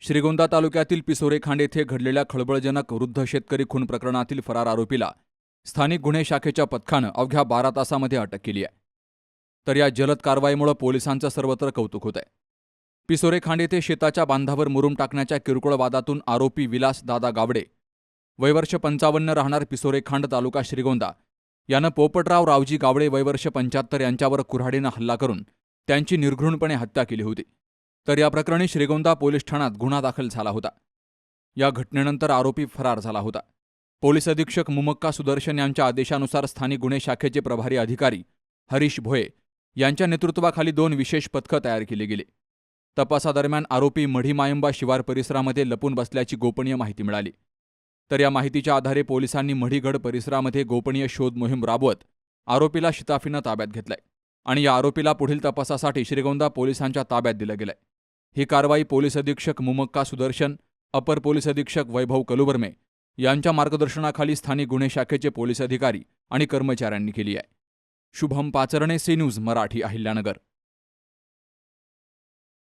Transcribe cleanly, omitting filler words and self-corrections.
श्रीगोंदा तालुक्यातील पिसोरेखांड येथे घडलेल्या खळबळजनक वृद्ध शेतकरी खून प्रकरणातील फरार आरोपीला स्थानिक गुन्हे शाखेच्या पथकानं अवघ्या 12 तासामध्ये अटक केली आहे. तर या जलद कारवाईमुळे पोलिसांचं सर्वत्र कौतुक होत आहे. पिसोरेखांड येथे शेताच्या बांधावर मुरुम टाकण्याच्या किरकोळ वादातून आरोपी विलास दादा गावडे वयवर्ष 55 राहणार पिसोरेखांड तालुका श्रीगोंदा यानं पोपटराव रावजी गावडे वयवर्ष 75 यांच्यावर कुऱ्हाडीनं हल्ला करून त्यांची निर्घृणपणे हत्या केली होती. तर या प्रकरणी श्रीगोंदा पोलीस ठाण्यात गुन्हा दाखल झाला होता. या घटनेनंतर आरोपी फरार झाला होता. पोलीस अधीक्षक मुमक्का सुदर्शन यांच्या आदेशानुसार स्थानिक गुन्हे शाखेचे प्रभारी अधिकारी हरीश भोये यांच्या नेतृत्वाखाली 2 विशेष पथकं तयार केली गेली. तपासादरम्यान आरोपी मढी मायंबा शिवार परिसरामध्ये लपून बसल्याची गोपनीय माहिती मिळाली. तर या माहितीच्या आधारे पोलिसांनी मढीगड परिसरामध्ये गोपनीय शोध मोहीम राबवत आरोपीला शिताफीनं ताब्यात घेतलंय आणि या आरोपीला पुढील तपासासाठी श्रीगोंदा पोलिसांच्या ताब्यात दिलं गेलंय. ही कारवाई पोलीस अधीक्षक मुमक्का सुदर्शन, अपर पोलीस अधीक्षक वैभव कलुबर्मे यांच्या मार्गदर्शनाखाली स्थानिक गुन्हे शाखेचे पोलीस अधिकारी आणि कर्मचाऱ्यांनी केली आहे. Shubham Pacharne, C news Marathi, Ahilyanagar.